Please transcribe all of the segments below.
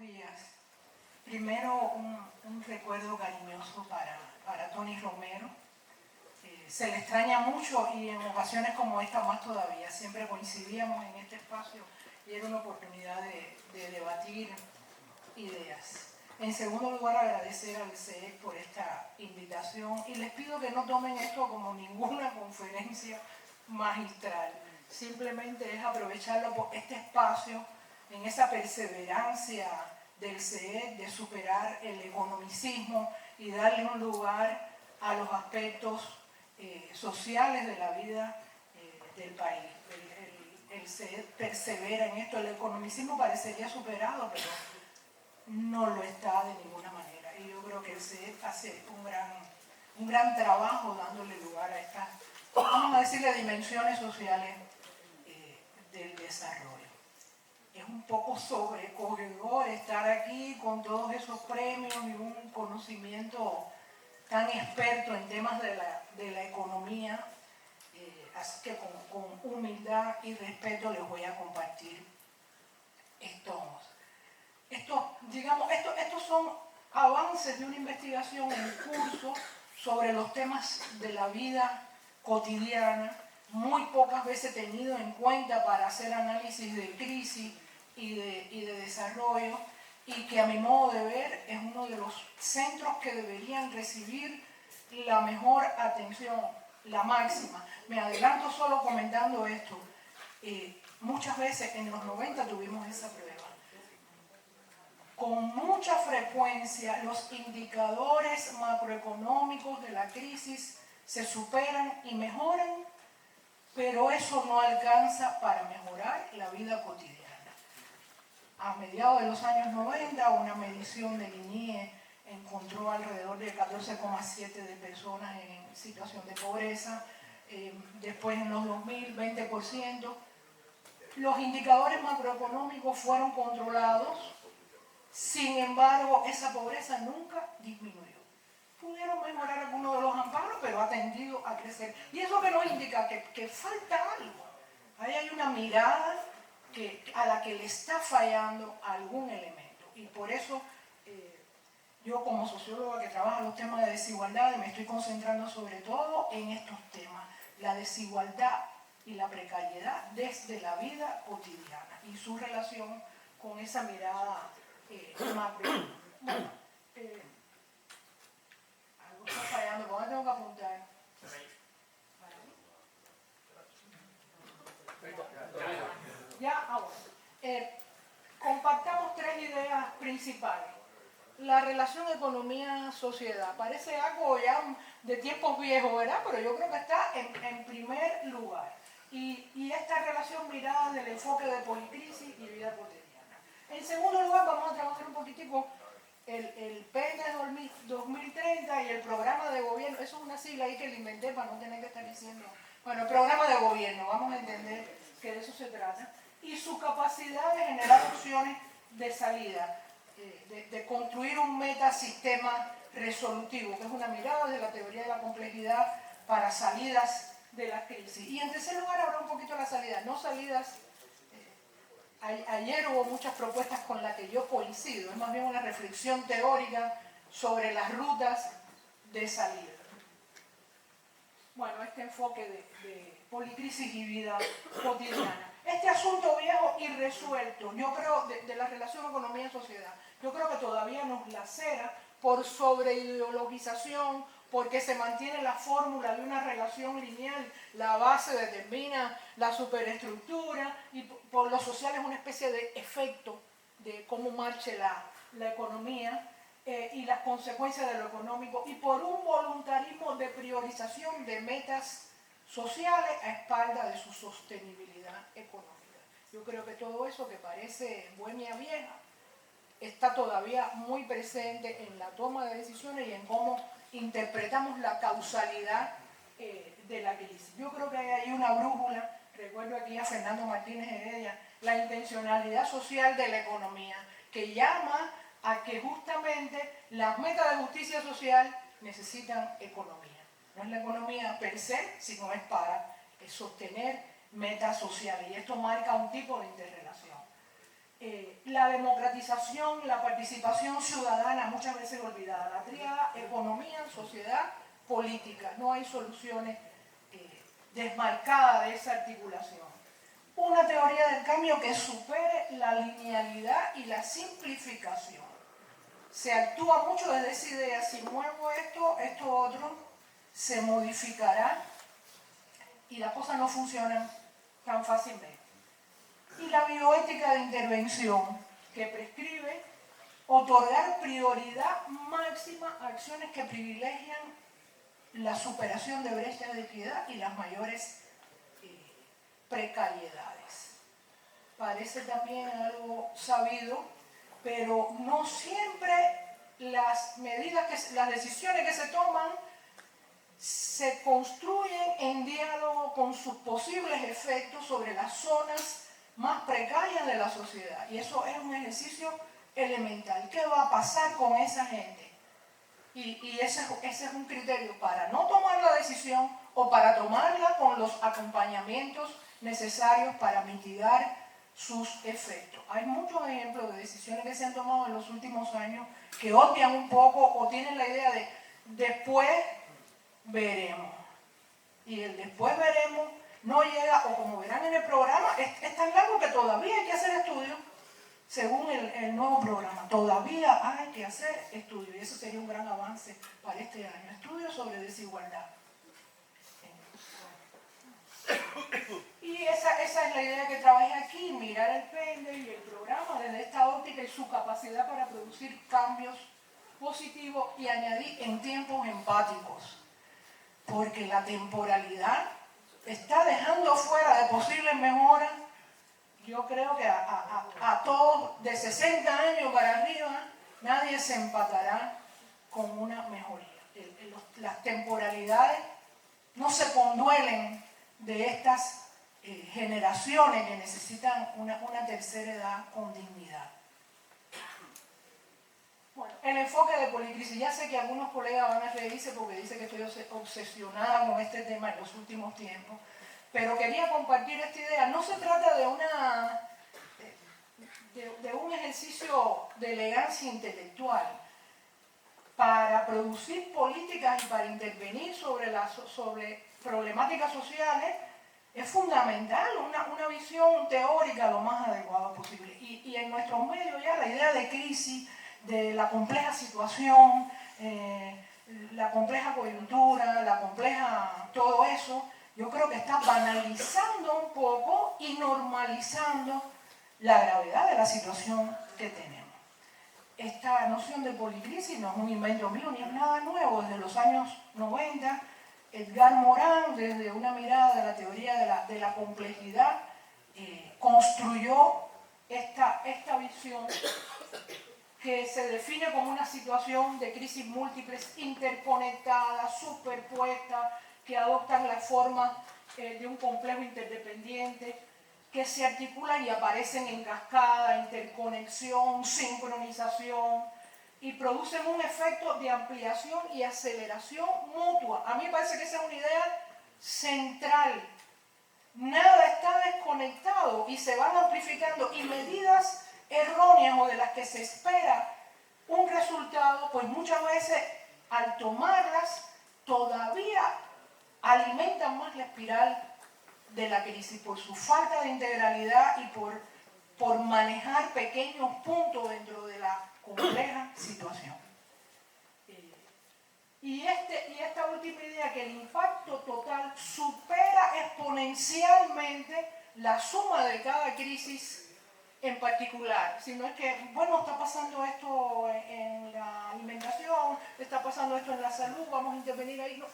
días. Primero, un recuerdo cariñoso para Tony Romero. Se le extraña mucho y en ocasiones como esta más todavía. Siempre coincidíamos en este espacio y era una oportunidad de debatir ideas. En segundo lugar, agradecer al CEEC por esta invitación y les pido que no tomen esto como ninguna conferencia magistral. Simplemente es aprovecharlo por este espacio en esa perseverancia del CEEC de superar el economicismo y darle un lugar a los aspectos sociales de la vida del país. El CEEC persevera en esto. El economicismo parecería superado, pero no lo está de ninguna manera. Y yo creo que el CEEC hace un gran trabajo dándole lugar a estas, vamos a decirle, dimensiones sociales del desarrollo. Es un poco sobrecogedor estar aquí con todos esos premios y un conocimiento tan experto en temas de la economía, así que con humildad y respeto les voy a compartir estos son avances de una investigación en curso sobre los temas de la vida cotidiana, muy pocas veces tenido en cuenta para hacer análisis de crisis y de desarrollo, y que a mi modo de ver es uno de los centros que deberían recibir la mejor atención, la máxima. Me adelanto solo comentando esto. Muchas veces en los 90 tuvimos esa prueba. Con mucha frecuencia los indicadores macroeconómicos de la crisis se superan y mejoran, pero eso no alcanza para mejorar la vida cotidiana. A mediados de los años 90, una medición del INIE encontró alrededor de 14,7 de personas en situación de pobreza. Después, en los 2000, 20%. Los indicadores macroeconómicos fueron controlados. Sin embargo, esa pobreza nunca disminuyó. Pudieron mejorar algunos de los amparos, pero ha tendido a crecer. Y eso que nos indica que falta algo. Ahí hay una mirada a la que le está fallando algún elemento. Y por eso yo como socióloga que trabaja los temas de desigualdad me estoy concentrando sobre todo en estos temas. La desigualdad y la precariedad desde la vida cotidiana y su relación con esa mirada macro. Bueno, algo está fallando, ¿cómo tengo que apuntar? Ya, ahora. Compartamos tres ideas principales. La relación economía-sociedad. Parece algo ya de tiempos viejos, ¿verdad? Pero yo creo que está en primer lugar. Y esta relación mirada del enfoque de policrisis y vida cotidiana. En segundo lugar, vamos a trabajar un poquitico el PN 2030 y el programa de gobierno. Eso es una sigla ahí que le inventé para no tener que estar diciendo. Bueno, el programa de gobierno, vamos a entender que de eso se trata. Y su capacidad de generar opciones de salida, de construir un metasistema resolutivo, que es una mirada de la teoría de la complejidad para salidas de la crisis. Y en tercer lugar habrá un poquito la salida, no salidas. Ayer hubo muchas propuestas con las que yo coincido, es más bien una reflexión teórica sobre las rutas de salida. Bueno, este enfoque de policrisis y vida cotidiana. Este asunto viejo y resuelto, yo creo, de la relación economía-sociedad, yo creo que todavía nos lacera por sobreideologización, porque se mantiene la fórmula de una relación lineal, la base determina la superestructura y por lo social es una especie de efecto de cómo marche la economía y las consecuencias de lo económico, y por un voluntarismo de priorización de metas sociales a espalda de su sostenibilidad económica. Yo creo que todo eso que parece bohemia vieja está todavía muy presente en la toma de decisiones y en cómo interpretamos la causalidad de la crisis. Yo creo que hay ahí una brújula, recuerdo aquí a Fernando Martínez Heredia, la intencionalidad social de la economía, que llama a que justamente las metas de justicia social necesitan economía. No es la economía per se, sino es para sostener metas sociales. Y esto marca un tipo de interrelación. la democratización, la participación ciudadana, muchas veces olvidada. La tríada economía, sociedad, política. No hay soluciones desmarcadas de esa articulación. Una teoría del cambio que supere la linealidad y la simplificación. Se actúa mucho desde esa idea, si muevo esto, esto otro, se modificará y las cosas no funcionan tan fácilmente. Y la bioética de intervención, que prescribe otorgar prioridad máxima a acciones que privilegian la superación de brechas de equidad y las mayores precariedades. Parece también algo sabido, pero no siempre las medidas, las decisiones que se toman se construyen en diálogo con sus posibles efectos sobre las zonas más precarias de la sociedad. Y eso es un ejercicio elemental. ¿Qué va a pasar con esa gente? Y ese es un criterio para no tomar la decisión o para tomarla con los acompañamientos necesarios para mitigar sus efectos. Hay muchos ejemplos de decisiones que se han tomado en los últimos años que obvian un poco o tienen la idea de después veremos. Y el después veremos no llega, o como verán en el programa, es tan largo que todavía hay que hacer estudios, según el nuevo programa. Todavía hay que hacer estudios, y eso sería un gran avance para este año. Estudios sobre desigualdad. Y esa es la idea que trabajé aquí, mirar el PENDE y el programa desde esta óptica y su capacidad para producir cambios positivos y añadir en tiempos empáticos. Porque la temporalidad está dejando fuera de posibles mejoras, yo creo que a todos de 60 años para arriba, nadie se empatará con una mejoría. Las temporalidades no se conduelen de estas generaciones que necesitan una tercera edad con dignidad. Bueno, el enfoque de policrisis. Ya sé que algunos colegas van a reírse porque dicen que estoy obsesionada con este tema en los últimos tiempos, pero quería compartir esta idea. No se trata de un ejercicio de elegancia intelectual. Para producir políticas y para intervenir sobre problemáticas sociales es fundamental una visión teórica lo más adecuada posible. Y en nuestros medios ya la idea de crisis, de la compleja situación, la compleja coyuntura, la compleja todo eso, yo creo que está banalizando un poco y normalizando la gravedad de la situación que tenemos. Esta noción de policrisis no es un invento mío ni es nada nuevo. Desde los años 90, Edgar Morin, desde una mirada de la teoría de la complejidad, construyó esta visión que se define como una situación de crisis múltiples, interconectadas, superpuestas, que adoptan la forma de un complejo interdependiente, que se articulan y aparecen en cascada, interconexión, sincronización, y producen un efecto de ampliación y aceleración mutua. A mí me parece que esa es una idea central. Nada está desconectado y se van amplificando, y medidas erróneas o de las que se espera un resultado, pues muchas veces al tomarlas todavía alimentan más la espiral de la crisis por su falta de integralidad y por manejar pequeños puntos dentro de la compleja situación. Y esta última idea, que el impacto total supera exponencialmente la suma de cada crisis en particular, sino es que, bueno, está pasando esto en la alimentación, está pasando esto en la salud, vamos a intervenir ahí. No.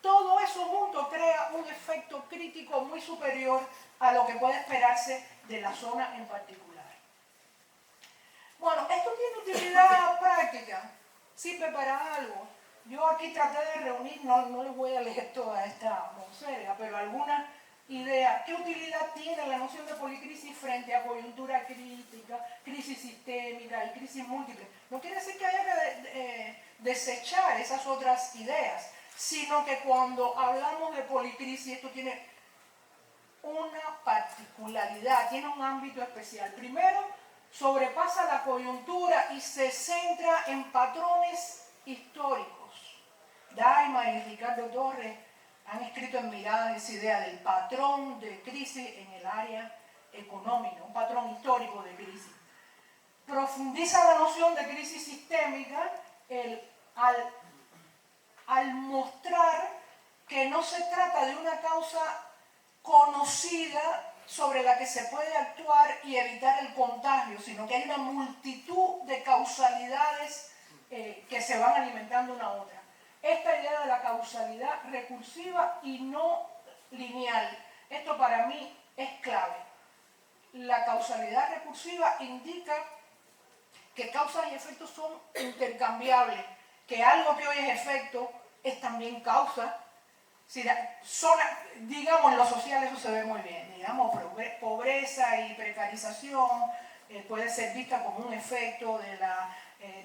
Todo eso junto crea un efecto crítico muy superior a lo que puede esperarse de la zona en particular. Bueno, esto tiene utilidad práctica, sirve para algo. Yo aquí traté de reunir, no les voy a leer toda esta monserga, pero algunas ideas. ¿Qué utilidad tiene la noción de policrisis frente a coyuntura crítica, crisis sistémica y crisis múltiple? No quiere decir que haya que desechar esas otras ideas, sino que cuando hablamos de policrisis, esto tiene una particularidad, tiene un ámbito especial. Primero, sobrepasa la coyuntura y se centra en patrones históricos. Daima y Ricardo Torres han escrito en Miradas esa idea del patrón de crisis en el área económica, un patrón histórico de crisis. Profundiza la noción de crisis sistémica al mostrar que no se trata de una causa conocida sobre la que se puede actuar y evitar el contagio, sino que hay una multitud de causalidades que se van alimentando una a otra. Esta idea de la causalidad recursiva y no lineal, esto para mí es clave. La causalidad recursiva indica que causas y efectos son intercambiables, que algo que hoy es efecto es también causa. Si digamos, en lo social eso se ve muy bien, digamos, pobreza y precarización puede ser vista como un efecto de la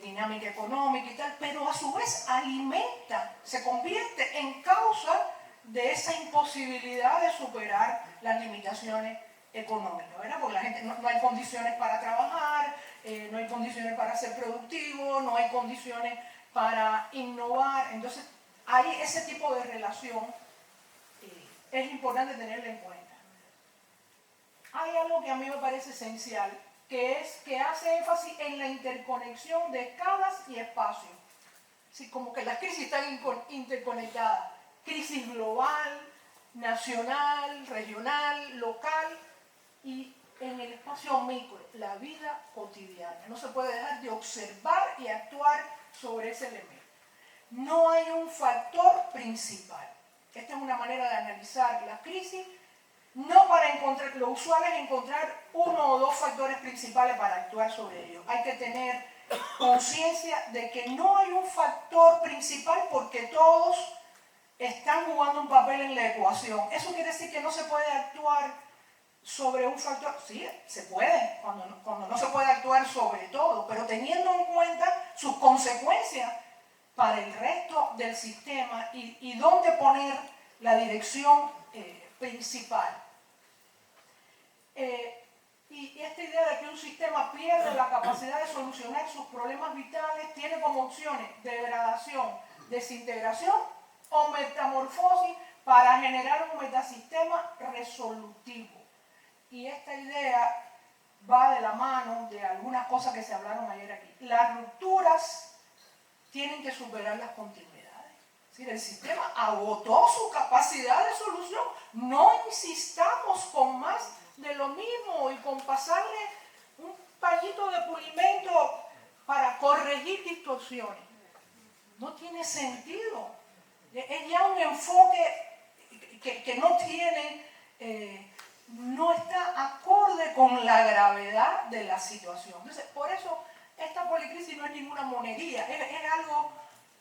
dinámica económica y tal, pero a su vez alimenta, se convierte en causa de esa imposibilidad de superar las limitaciones económicas, ¿verdad? Porque la gente no hay condiciones para trabajar, no hay condiciones para ser productivo, no hay condiciones para innovar. Entonces, hay ese tipo de relación, es importante tenerla en cuenta. Hay algo que a mí me parece esencial, que es que hace énfasis en la interconexión de escalas y espacios. Así como que las crisis están interconectadas. Crisis global, nacional, regional, local y en el espacio micro, la vida cotidiana. No se puede dejar de observar y actuar sobre ese elemento. No hay un factor principal. Esta es una manera de analizar la crisis. No para encontrar, lo usual es encontrar uno o dos factores principales para actuar sobre ellos. Hay que tener conciencia de que no hay un factor principal porque todos están jugando un papel en la ecuación. Eso quiere decir que no se puede actuar sobre un factor. Sí, se puede, cuando no se puede actuar sobre todo, pero teniendo en cuenta sus consecuencias para el resto del sistema y dónde poner la dirección principal. Y esta idea de que un sistema pierde la capacidad de solucionar sus problemas vitales tiene como opciones degradación, desintegración o metamorfosis para generar un metasistema resolutivo. Y esta idea va de la mano de algunas cosas que se hablaron ayer aquí. Las rupturas tienen que superar las continuidades. Es decir, el sistema agotó su capacidad de solución. No insistamos con más de lo mismo y con pasarle un pañito de pulimento para corregir distorsiones. No tiene sentido. Es ya un enfoque que no tiene, no está acorde con la gravedad de la situación. Entonces, por eso esta policrisis no es ninguna monería, es algo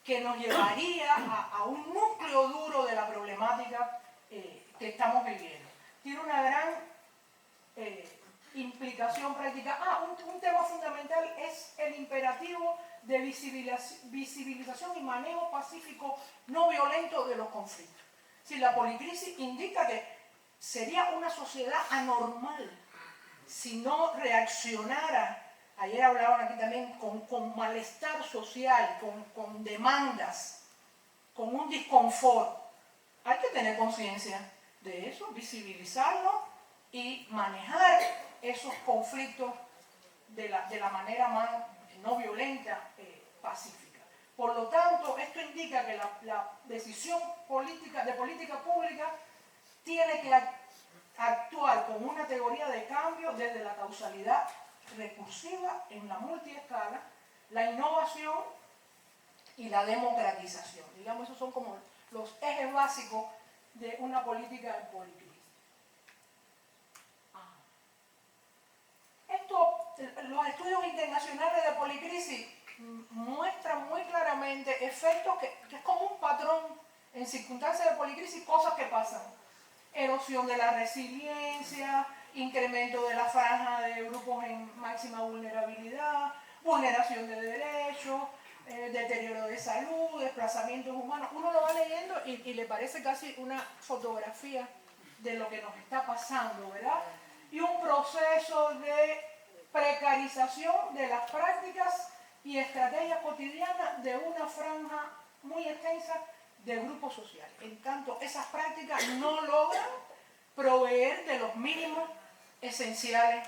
que nos llevaría a un núcleo duro de la problemática que estamos viviendo. Tiene una gran implicación práctica. Un tema fundamental es el imperativo de visibilización y manejo pacífico no violento de los conflictos. Si la policrisis indica que sería una sociedad anormal si no reaccionara, ayer hablaban aquí también, con malestar social, con demandas, con un disconfort. Hay que tener conciencia de eso, visibilizarlo y manejar esos conflictos de la manera más no violenta, pacífica. Por lo tanto, esto indica que la decisión de política pública tiene que actuar con una teoría de cambio desde la causalidad recursiva en la multiescala, la innovación y la democratización. Digamos, esos son como los ejes básicos de una política de policrisis. Los estudios internacionales de policrisis muestran muy claramente efectos que es como un patrón en circunstancias de policrisis, cosas que pasan. Erosión de la resiliencia, incremento de la franja de grupos en máxima vulnerabilidad, vulneración de derechos, deterioro de salud, desplazamientos humanos. Uno lo va leyendo y le parece casi una fotografía de lo que nos está pasando, ¿verdad? Y un proceso de precarización de las prácticas y estrategias cotidianas de una franja muy extensa de grupos sociales. En tanto, esas prácticas no logran proveer de los mínimos esenciales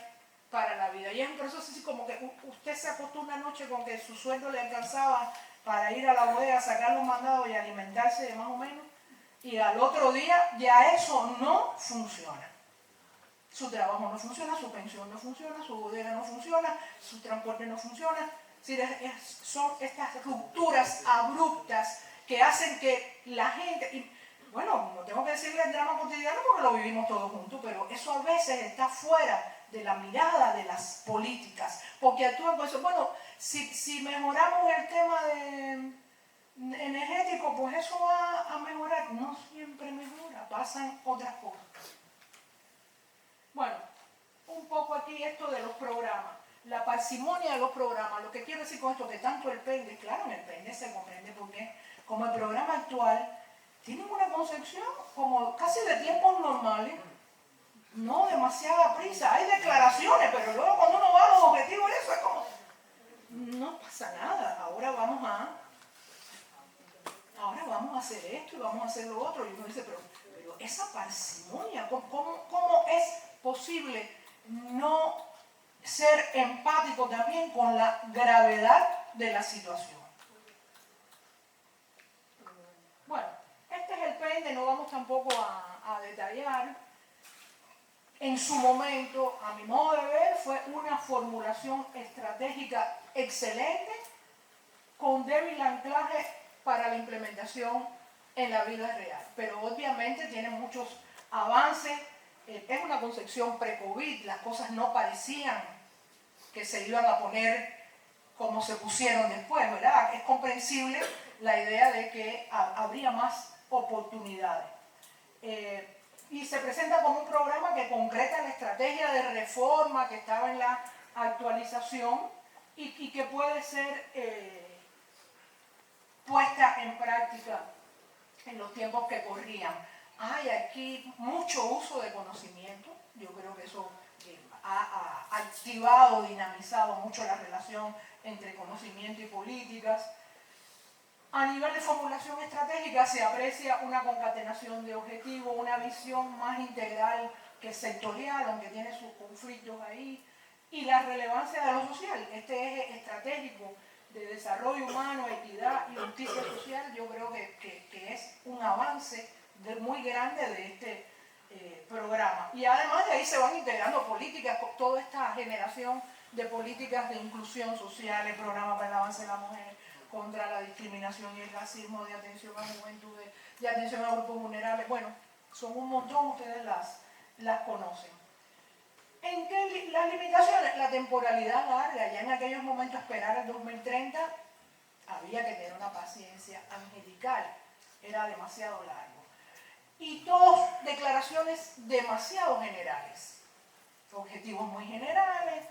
para la vida. Y es un proceso así como que usted se acostó una noche con que su sueldo le alcanzaba para ir a la bodega, sacar los mandados y alimentarse de más o menos, y al otro día ya eso no funciona. Su trabajo no funciona, su pensión no funciona, su bodega no funciona, su transporte no funciona. Es decir, son estas rupturas abruptas que hacen que la gente, y bueno, no tengo que decirle el drama cotidiano porque lo vivimos todos juntos, pero eso a veces está fuera de la mirada de las políticas, porque actúan con eso. Bueno, si mejoramos el tema energético, pues eso va a mejorar. No siempre mejora, pasan otras cosas. Bueno, un poco aquí esto de los programas, la parsimonia de los programas. Lo que quiero decir con esto, que tanto el PENDE, claro, en el PENDE se comprende porque como el programa actual tienen una concepción como casi de tiempos normales, no demasiada prisa. Hay declaraciones, pero luego cuando uno va a los objetivos, eso es como, no pasa nada, ahora vamos a hacer esto y vamos a hacer lo otro. Y uno dice, pero esa parsimonia, ¿cómo es posible no ser empático también con la gravedad de la situación? Bueno, este es el PENDE, no vamos tampoco a detallar. En su momento, a mi modo de ver, fue una formulación estratégica excelente, con débil anclaje para la implementación en la vida real. Pero obviamente tiene muchos avances. Es una concepción pre-COVID, las cosas no parecían que se iban a poner como se pusieron después, ¿verdad? Es comprensible la idea de que habría más oportunidades. Y se presenta como un programa que concreta la estrategia de reforma que estaba en la actualización y que puede ser puesta en práctica en los tiempos que corrían. Hay aquí mucho uso de conocimiento. Yo creo que eso ha activado, dinamizado mucho la relación entre conocimiento y políticas. A nivel de formulación estratégica se aprecia una concatenación de objetivos, una visión más integral que sectorial, aunque tiene sus conflictos ahí, y la relevancia de lo social. Este eje estratégico de desarrollo humano, equidad y justicia social, yo creo que es un avance muy grande de este programa. Y además de ahí se van integrando políticas, toda esta generación de políticas de inclusión social, el programa para el avance de la mujer, contra la discriminación y el racismo, de atención a juventudes, de atención a grupos vulnerables. Bueno, son un montón, ustedes las conocen. ¿En qué las limitaciones? La temporalidad larga. Ya en aquellos momentos esperar el 2030 había que tener una paciencia angelical. Era demasiado largo. Y todas declaraciones demasiado generales. Objetivos muy generales.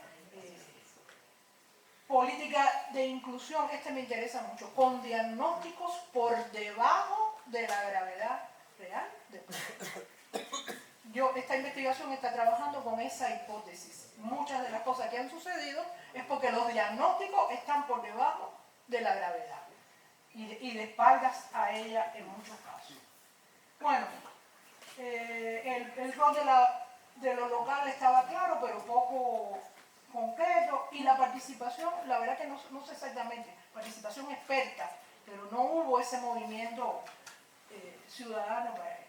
Política de inclusión, este me interesa mucho, con diagnósticos por debajo de la gravedad real del problema. Esta investigación está trabajando con esa hipótesis. Muchas de las cosas que han sucedido es porque los diagnósticos están por debajo de la gravedad y de espaldas a ella en muchos casos. Bueno, el rol de lo local estaba claro, pero poco concreto, y la participación, la verdad que no sé exactamente, participación experta, pero no hubo ese movimiento ciudadano para esto.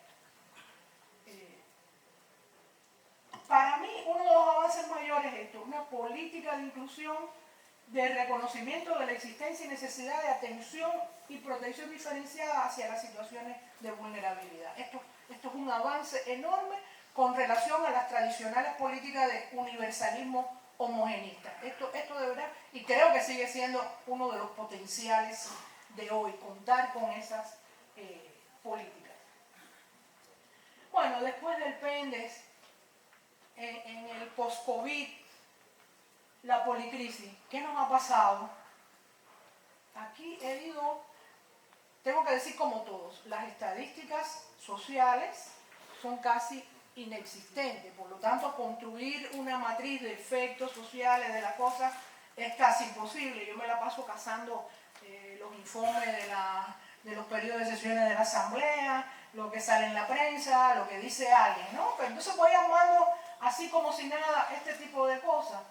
Para mí, uno de los avances mayores es esto, una política de inclusión, de reconocimiento de la existencia y necesidad de atención y protección diferenciada hacia las situaciones de vulnerabilidad. Esto es un avance enorme con relación a las tradicionales políticas de universalismo homogenista. Esto de verdad, y creo que sigue siendo uno de los potenciales de hoy, contar con esas políticas. Bueno, después del PENDES, en el post-COVID, la policrisis, ¿qué nos ha pasado? Aquí tengo que decir como todos, las estadísticas sociales son casi inexistente. Por lo tanto, construir una matriz de efectos sociales de la cosa es casi imposible. Yo me la paso cazando los informes de los periodos de sesiones de la Asamblea, lo que sale en la prensa, lo que dice alguien, ¿no? Pero entonces voy armando, así como si nada, este tipo de cosas.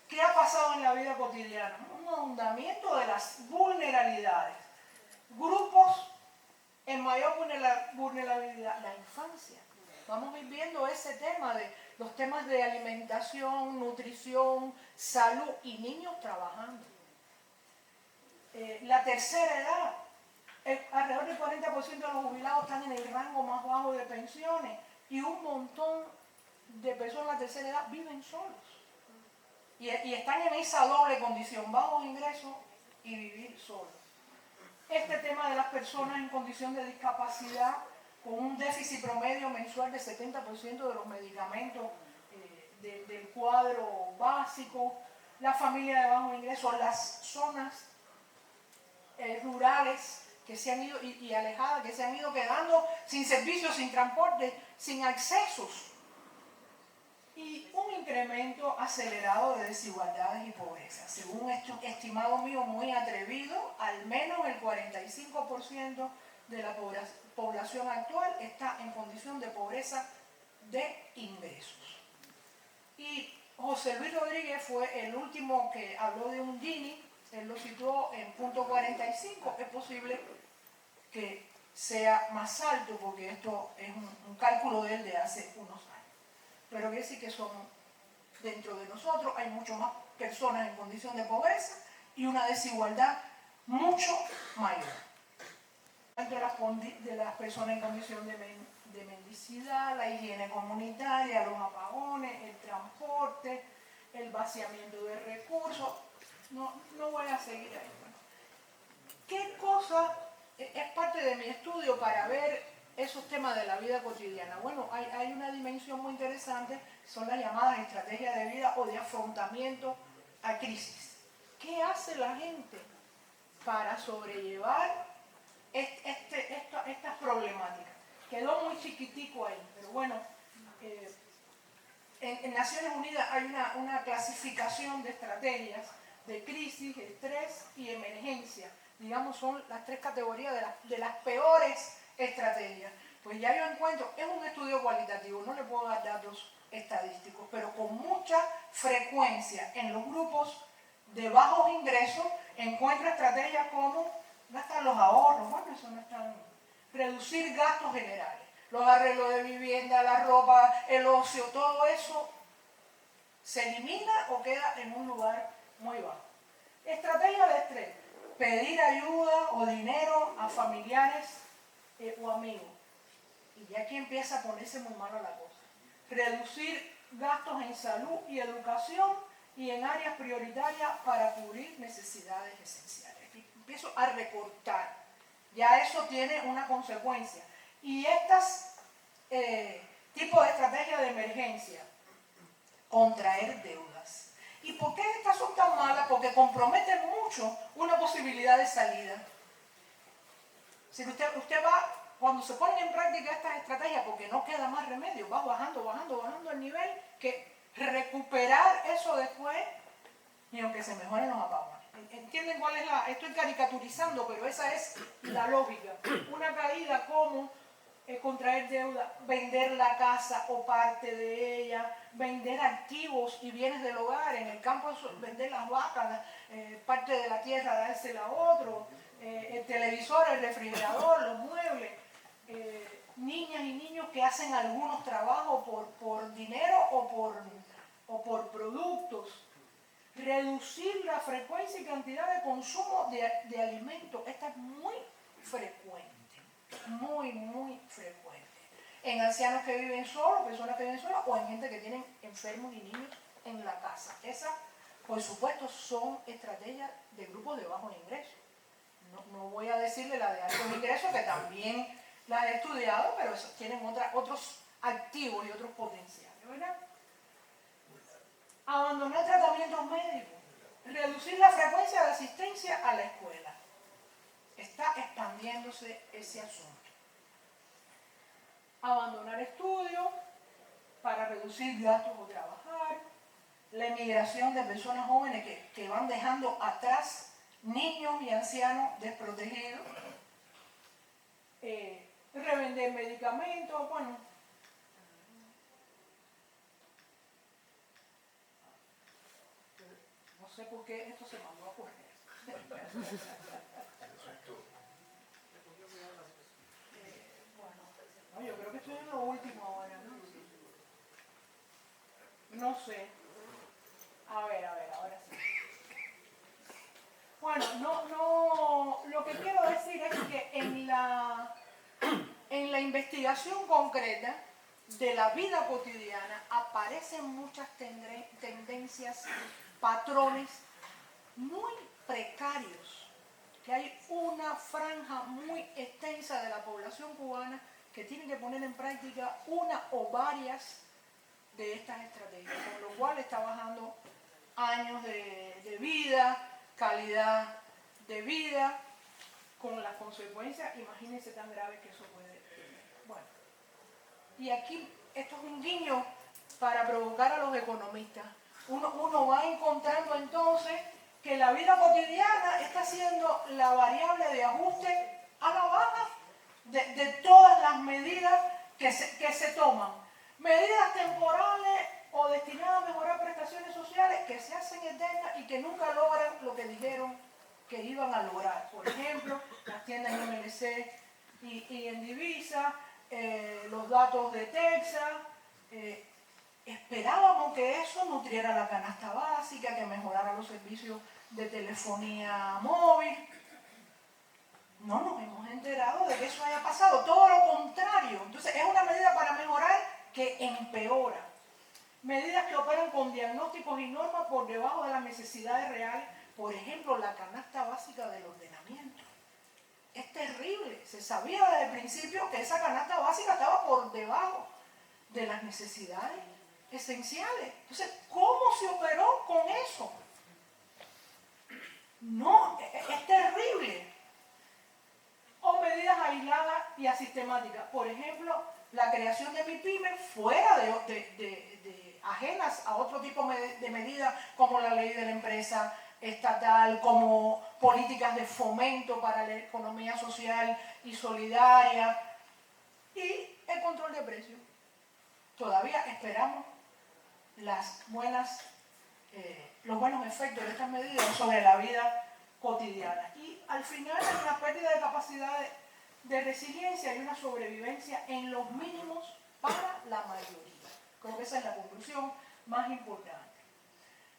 ¿Qué ha pasado en la vida cotidiana? Un ahondamiento de las vulnerabilidades. Grupos en mayor vulnerabilidad, la infancia. Vamos a ir viendo ese tema de los temas de alimentación, nutrición, salud y niños trabajando. La tercera edad, alrededor del 40% de los jubilados están en el rango más bajo de pensiones y un montón de personas de la tercera edad viven solos. Y están en esa doble condición, bajos ingresos y vivir solos. Este tema de las personas en condición de discapacidad, con un déficit promedio mensual de 70% de los medicamentos del cuadro básico, la familia de bajo ingreso, las zonas rurales que se han ido y alejadas, que se han ido quedando sin servicios, sin transporte, sin accesos, y un incremento acelerado de desigualdades y pobreza. Según un estimado mío muy atrevido, al menos el 45% de la población actual está en condición de pobreza de ingresos. Y José Luis Rodríguez fue el último que habló de un Gini, él lo situó en punto 45, es posible que sea más alto porque esto es un cálculo de él de hace unos años. Pero quiere decir que son, dentro de nosotros hay mucho más personas en condición de pobreza y una desigualdad mucho mayor. Entre las personas en condición de mendicidad, la higiene comunitaria, los apagones, el transporte, el vaciamiento de recursos. No voy a seguir ahí. Bueno, ¿qué cosa es parte de mi estudio para ver esos temas de la vida cotidiana? Bueno, hay una dimensión muy interesante, son las llamadas estrategias de vida o de afrontamiento a crisis. ¿Qué hace la gente para sobrellevar estas problemáticas? Quedó muy chiquitico ahí, pero bueno, en Naciones Unidas hay una clasificación de estrategias de crisis, estrés y emergencia. Digamos, son las tres categorías de las peores estrategias. Pues ya yo encuentro, es un estudio cualitativo, no le puedo dar datos estadísticos, pero con mucha frecuencia en los grupos de bajos ingresos encuentro estrategias como gastar los ahorros, bueno, eso no es tan... reducir gastos generales, los arreglos de vivienda, la ropa, el ocio, todo eso se elimina o queda en un lugar muy bajo. Estrategia de estrés, pedir ayuda o dinero a familiares o amigos. Y ya aquí empieza a ponerse muy mala la cosa. Reducir gastos en salud y educación y en áreas prioritarias para cubrir necesidades esenciales. Aquí empiezo a recortar. Ya eso tiene una consecuencia. Y estas tipos de estrategias de emergencia, contraer deudas. ¿Y por qué estas son tan malas? Porque comprometen mucho una posibilidad de salida. Si usted va, cuando se ponen en práctica estas estrategias, porque no queda más remedio, va bajando el nivel, que recuperar eso después, ni aunque se mejoren los apagones. ¿Entienden cuál es la...? Estoy caricaturizando, pero esa es la lógica. Una caída como contraer deuda, vender la casa o parte de ella, vender activos y bienes del hogar, en el campo vender las vacas, parte de la tierra dársela a otro, el televisor, el refrigerador, los muebles, niñas y niños que hacen algunos trabajos por dinero o por productos. Reducir la frecuencia y cantidad de consumo de alimentos. Esta es muy frecuente, muy frecuente. En ancianos que viven solos, personas que viven solas, o en gente que tienen enfermos y niños en la casa. Esas, por supuesto, son estrategias de grupos de bajos ingresos. No voy a decirle la de altos ingresos, que también la he estudiado, pero tienen otros activos y otros potenciales, ¿verdad? Abandonar tratamientos médicos, reducir la frecuencia de asistencia a la escuela. Está expandiéndose ese asunto. Abandonar estudios, para reducir gastos o trabajar, la emigración de personas jóvenes que van dejando atrás niños y ancianos desprotegidos, revender medicamentos, bueno. No sé por qué esto se mandó a correr. Bueno, no, yo creo que estoy en lo último ahora, ¿no? No sé. A ver, ahora sí. Bueno, lo que quiero decir es que en la investigación concreta de la vida cotidiana aparecen muchas tendencias, patrones muy precarios, que hay una franja muy extensa de la población cubana que tiene que poner en práctica una o varias de estas estrategias, con lo cual está bajando años de vida, calidad de vida, con las consecuencias, imagínense tan graves que eso puede tener. Bueno, y aquí esto es un guiño para provocar a los economistas. Uno va encontrando entonces que la vida cotidiana está siendo la variable de ajuste a la baja de todas las medidas que se toman. Medidas temporales o destinadas a mejorar prestaciones sociales que se hacen eternas y que nunca logran lo que dijeron que iban a lograr. Por ejemplo, las tiendas en MLC y en Divisa, los datos de Texas. Esperábamos que eso nutriera la canasta básica, que mejorara los servicios de telefonía móvil. No nos hemos enterado de que eso haya pasado, todo lo contrario. Entonces es una medida para mejorar que empeora. Medidas que operan con diagnósticos y normas por debajo de las necesidades reales. Por ejemplo, la canasta básica del ordenamiento. Es terrible. Se sabía desde el principio que esa canasta básica estaba por debajo de las necesidades esenciales. Entonces, ¿cómo se operó con eso? No, es terrible. O medidas aisladas y asistemáticas. Por ejemplo, la creación de MIPYME fuera de ajenas a otro tipo de medidas como la ley de la empresa estatal, como políticas de fomento para la economía social y solidaria y el control de precios. Todavía esperamos los buenos efectos de estas medidas sobre la vida cotidiana. Y al final hay una pérdida de capacidad de resiliencia y una sobrevivencia en los mínimos para la mayoría. Creo que esa es la conclusión más importante.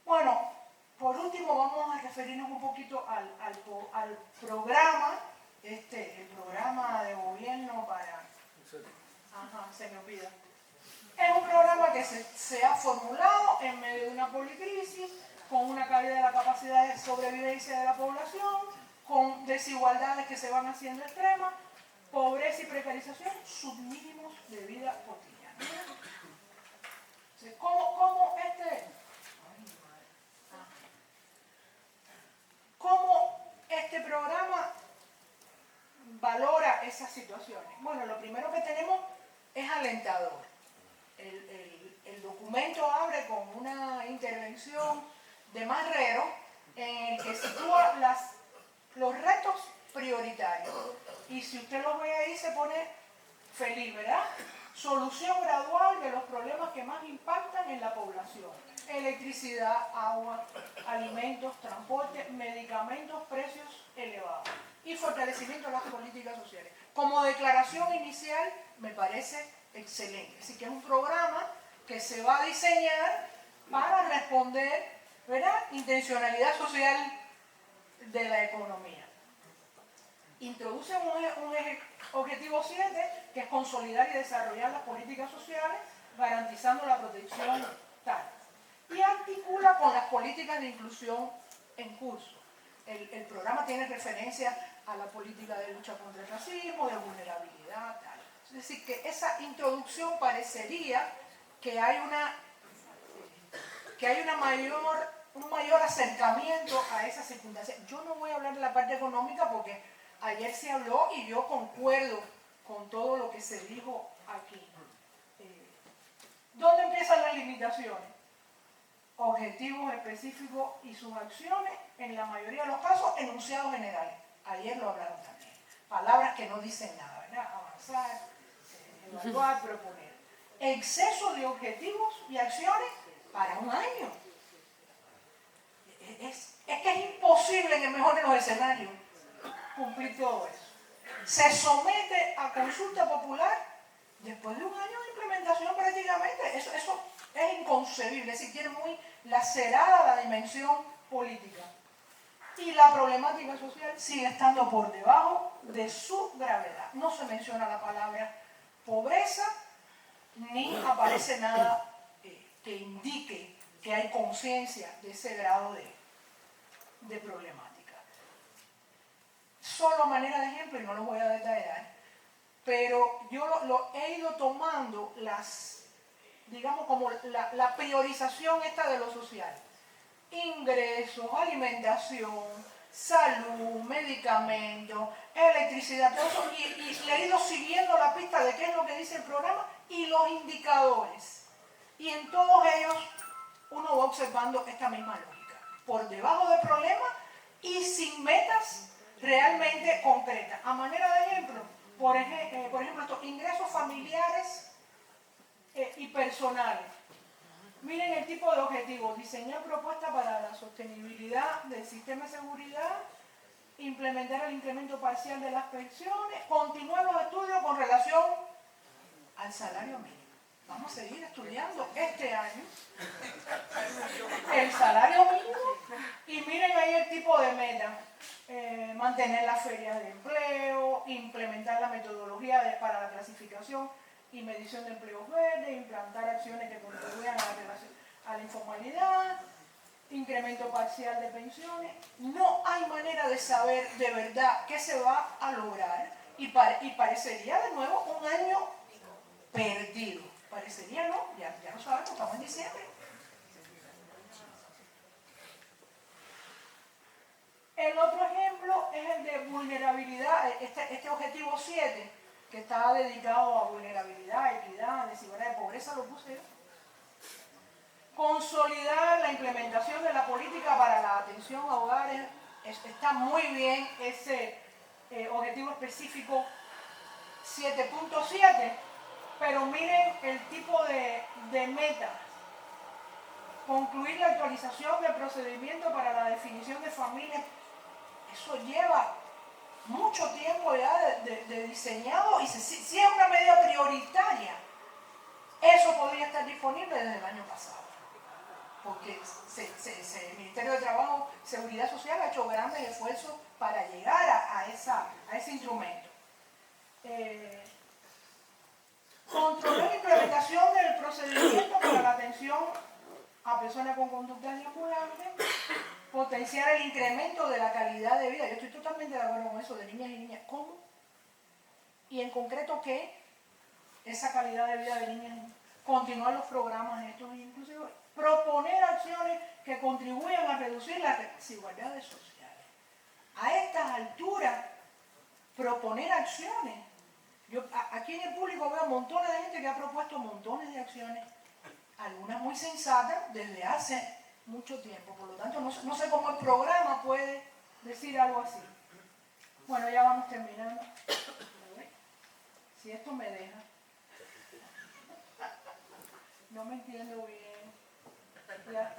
Bueno, por último vamos a referirnos un poquito al programa, el programa de gobierno para... Ajá, se me olvida. Es un programa que se ha formulado en medio de una policrisis, con una caída de la capacidad de sobrevivencia de la población, con desigualdades que se van haciendo extremas, pobreza y precarización, submínimos de vida cotidiana. ¿Cómo este programa valora esas situaciones? Bueno, lo primero que tenemos es alentador. El documento abre con una intervención de Marrero en el que sitúa los retos prioritarios. Y si usted los ve ahí se pone feliz, ¿verdad? Solución gradual de los problemas que más impactan en la población. Electricidad, agua, alimentos, transporte, medicamentos, precios elevados. Y fortalecimiento de las políticas sociales. Como declaración inicial me parece excelente. Así que es un programa que se va a diseñar para responder, ¿verdad?, intencionalidad social de la economía. Introduce un objetivo 7, que es consolidar y desarrollar las políticas sociales, garantizando la protección tal. Y articula con las políticas de inclusión en curso. El programa tiene referencia a la política de lucha contra el racismo, de vulnerabilidad, tal. Es decir, que esa introducción parecería que hay un mayor acercamiento a esas circunstancias. Yo no voy a hablar de la parte económica porque ayer se habló y yo concuerdo con todo lo que se dijo aquí. ¿Dónde empieza implementaciones, objetivos específicos y sus acciones, en la mayoría de los casos, enunciados generales. Ayer lo hablaron también. Palabras que no dicen nada, ¿verdad? Avanzar, evaluar, proponer. Exceso de objetivos y acciones para un año. Es que es imposible en el mejor de los escenarios cumplir todo eso. Se somete a consulta popular después de un año de implementación prácticamente. Eso es inconcebible, es decir, tiene muy lacerada la dimensión política. Y la problemática social sigue estando por debajo de su gravedad. No se menciona la palabra pobreza, ni aparece nada que indique que hay conciencia de ese grado de problemática. Solo a manera de ejemplo, y no lo voy a detallar, pero yo lo he ido tomando digamos como la priorización esta de lo social. Ingresos, alimentación, salud, medicamentos, electricidad, todo eso, y le he ido siguiendo la pista de qué es lo que dice el programa y los indicadores. Y en todos ellos uno va observando esta misma lógica. Por debajo del problema y sin metas realmente concretas. A manera de ejemplo, por ejemplo, estos ingresos familiares y personales. Miren el tipo de objetivos. Diseñar propuestas para la sostenibilidad del sistema de seguridad, implementar el incremento parcial de las pensiones, continuar los estudios con relación al salario mínimo. Vamos a seguir estudiando este año el salario mínimo y miren ahí el tipo de meta. Mantener las ferias de empleo, implementar la metodología para la clasificación y medición de empleos verdes, implantar acciones que contribuyan a la informalidad, incremento parcial de pensiones. No hay manera de saber de verdad qué se va a lograr y parecería de nuevo un año perdido. Parecería, ¿no? Ya lo sabemos, estamos en diciembre. El otro ejemplo es el de vulnerabilidad, este objetivo 7, que está dedicado a vulnerabilidad, equidad, desigualdad, pobreza, lo puse yo. Consolidar la implementación de la política para la atención a hogares. Está muy bien ese objetivo específico 7.7, pero miren el tipo de meta. Concluir la actualización del procedimiento para la definición de familias. Eso lleva mucho tiempo ya de diseñado y si es una medida prioritaria, eso podría estar disponible desde el año pasado. Porque el Ministerio de Trabajo y Seguridad Social ha hecho grandes esfuerzos para llegar a ese instrumento. Controlar la implementación del procedimiento para la atención a personas con conductas deambulantes, potenciar el incremento de la calidad de vida. Yo estoy totalmente de acuerdo con eso, de niñas y niñas. ¿Cómo? Y en concreto, ¿qué? Esa calidad de vida de niñas y niñas. Continuar los programas estos inclusivos. Proponer acciones que contribuyan a reducir las desigualdades sociales. A estas alturas, proponer acciones. Yo aquí en el público veo montones de gente que ha propuesto montones de acciones, algunas muy sensatas desde hace mucho tiempo. Por lo tanto, no sé cómo el programa puede decir algo así. Bueno, ya vamos terminando. Si esto me deja. No me entiendo bien. Ya.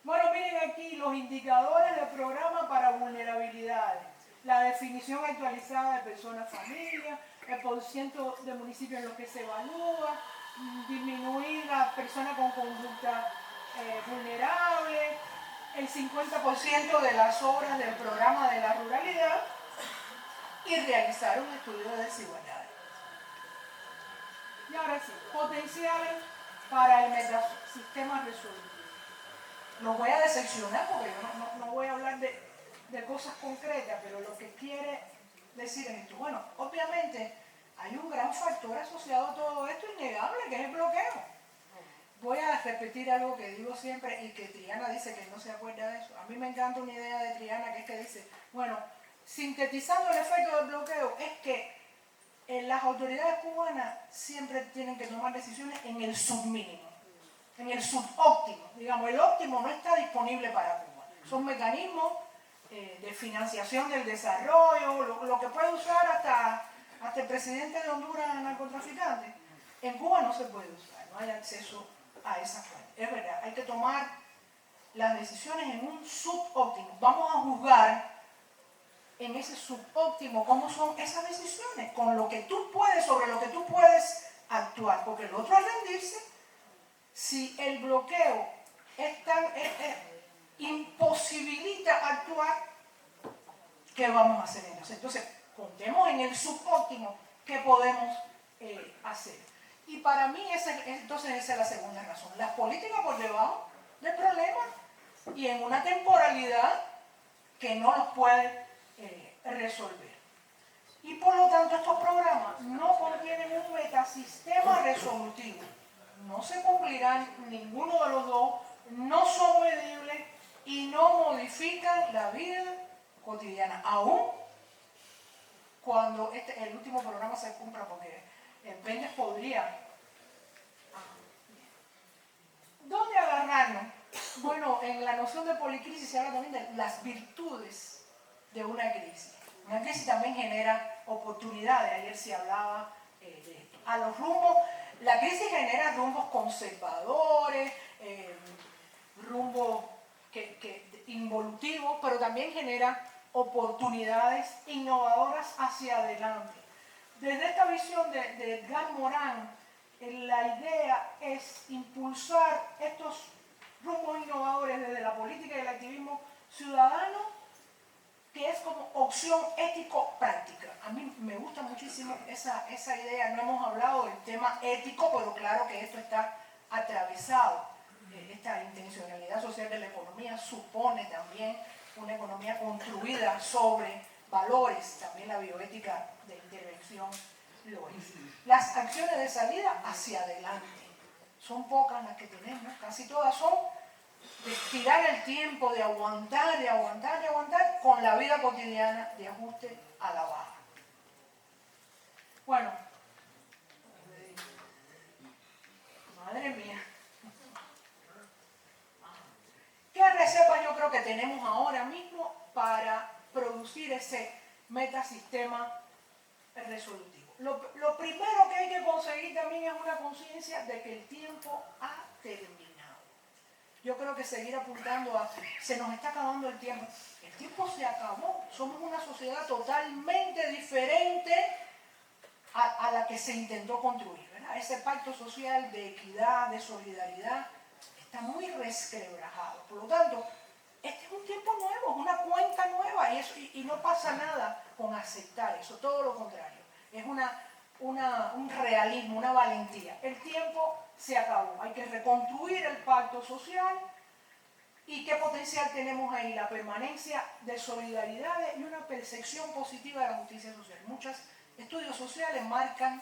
Bueno, miren aquí los indicadores del programa para vulnerabilidades. La definición actualizada de personas, familias, el porciento de municipios en los que se evalúa, disminuir las personas con conducta vulnerable, el 50% de las obras del programa de la ruralidad y realizar un estudio de desigualdades. Y ahora sí, potenciales para el metasistema resuelto. Los voy a decepcionar porque yo no voy a hablar de cosas concretas, pero lo que quiere decir es esto. Bueno, obviamente hay un gran factor asociado a todo esto innegable, que es el bloqueo. Voy a repetir algo que digo siempre y que Triana dice que no se acuerda de eso. A mí me encanta una idea de Triana que es que dice, bueno, sintetizando el efecto del bloqueo, es que las autoridades cubanas siempre tienen que tomar decisiones en el submínimo. en el subóptimo. Digamos, el óptimo no está disponible para Cuba. Son mecanismos de financiación del desarrollo, lo que puede usar hasta el presidente de Honduras narcotraficante. En Cuba no se puede usar, no hay acceso a esa fuente. Es verdad, hay que tomar las decisiones en un subóptimo. Vamos a juzgar en ese subóptimo cómo son esas decisiones, con lo que tú puedes, sobre lo que tú puedes actuar, porque el otro es rendirse. Si el bloqueo imposibilita actuar, ¿qué vamos a hacer entonces? Entonces, contemos en el subóptimo qué podemos hacer. Y para mí, entonces esa es la segunda razón. Las políticas por debajo del problema y en una temporalidad que no los puede resolver. Y por lo tanto, estos programas no contienen un metasistema resolutivo. No se cumplirán ninguno de los dos, no son medibles y no modifican la vida cotidiana, aún cuando el último programa se cumpla, porque el Pendes podría. ¿Dónde agarrarnos? Bueno, en la noción de policrisis se habla también de las virtudes de una crisis. Una crisis también genera oportunidades, ayer se hablaba de esto. A los rumbos, la crisis genera rumbos conservadores, rumbos involutivos, pero también genera oportunidades innovadoras hacia adelante. Desde esta visión de Edgar Morin, la idea es impulsar estos rumbos innovadores desde la política y el activismo ciudadano, que es como opción ético-práctica. A mí me gusta muchísimo esa idea. No hemos hablado del tema ético, pero claro que esto está atravesado. Esta intencionalidad social de la economía supone también una economía construida sobre valores. También la bioética de intervención lo es. Las acciones de salida hacia adelante. Son pocas las que tenemos, casi todas son de estirar el tiempo, de aguantar, de aguantar, de aguantar con la vida cotidiana de ajuste a la baja. Bueno, madre mía. ¿Qué recetas yo creo que tenemos ahora mismo para producir ese metasistema resolutivo? Lo primero que hay que conseguir también es una conciencia de que el tiempo ha terminado. Yo creo que seguir apuntando a se nos está acabando el tiempo. El tiempo se acabó. Somos una sociedad totalmente diferente a la que se intentó construir, ¿verdad? Ese pacto social de equidad, de solidaridad, está muy resquebrajado. Por lo tanto, este es un tiempo nuevo, es una cuenta nueva y no pasa nada con aceptar eso, todo lo contrario. Es un realismo, una valentía. El tiempo se acabó, hay que reconstruir el pacto social. ¿Y qué potencial tenemos ahí? La permanencia de solidaridad y una percepción positiva de la justicia social. Muchos estudios sociales marcan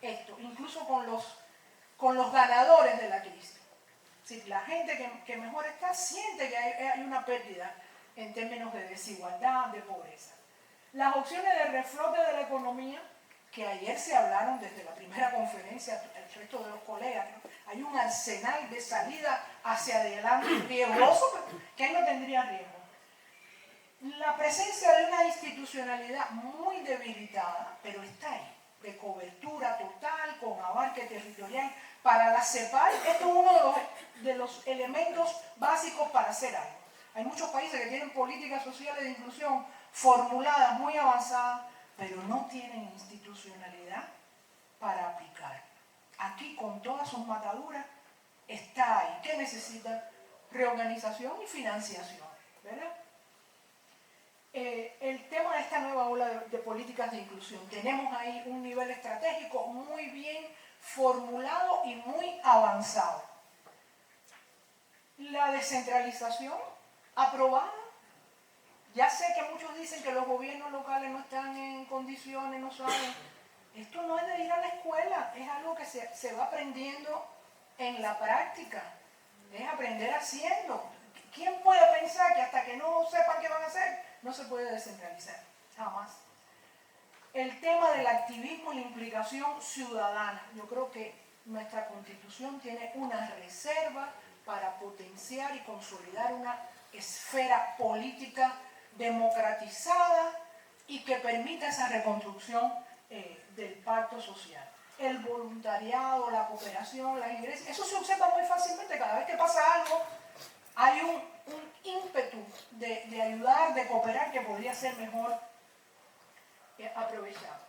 esto, incluso con los ganadores de la crisis. Es decir, la gente que mejor está siente que hay una pérdida en términos de desigualdad, de pobreza. Las opciones de reflote de la economía, que ayer se hablaron desde la primera conferencia, el resto de los colegas, ¿no? Hay un arsenal de salida hacia adelante riesgoso, que no tendría riesgo. La presencia de una institucionalidad muy debilitada, pero está ahí, de cobertura total, con abarque territorial. Para la CEPAL, esto es uno de los elementos básicos para hacer algo. Hay muchos países que tienen políticas sociales de inclusión formuladas, muy avanzadas, pero no tienen institucionalidad para aplicar. Aquí, con todas sus mataduras, está ahí. ¿Qué necesita? Reorganización y financiación, ¿verdad? El tema de esta nueva ola de políticas de inclusión. Tenemos ahí un nivel estratégico muy bien formulado y muy avanzado. La descentralización aprobada. Ya sé que muchos dicen que los gobiernos locales no están en condiciones, no saben. Esto no es de ir a la escuela, es algo que se va aprendiendo en la práctica. Es aprender haciendo. ¿Quién puede pensar que hasta que no sepan qué van a hacer, no se puede descentralizar? Jamás. El tema del activismo y la implicación ciudadana. Yo creo que nuestra Constitución tiene una reserva para potenciar y consolidar una esfera política democratizada y que permita esa reconstrucción del pacto social. El voluntariado, la cooperación, las iglesias, eso se observa muy fácilmente. Cada vez que pasa algo, hay un ímpetu de ayudar, de cooperar, que podría ser mejor aprovechado.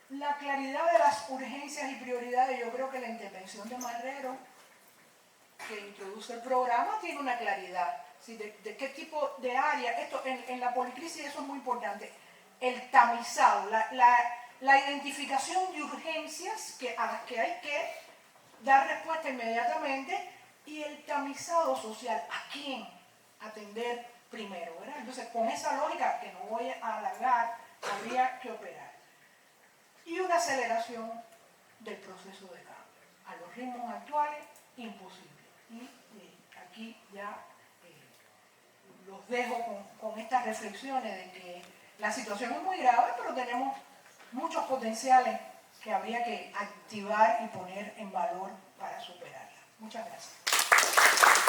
La claridad de las urgencias y prioridades, yo creo que la intervención de Marrero, que introduce el programa, tiene una claridad, ¿sí? de qué tipo de área. Esto en la policrisis eso es muy importante. El tamizado, la identificación de urgencias a las que hay que dar respuesta inmediatamente, y el tamizado social, ¿a quién atender primero? ¿Verdad? Entonces, con esa lógica, que no voy a alargar, habría que operar. Y una aceleración del proceso de cambio. A los ritmos actuales, imposible. Y aquí ya los dejo con estas reflexiones de que la situación es muy grave, pero tenemos muchos potenciales que habría que activar y poner en valor para superarla. Muchas gracias.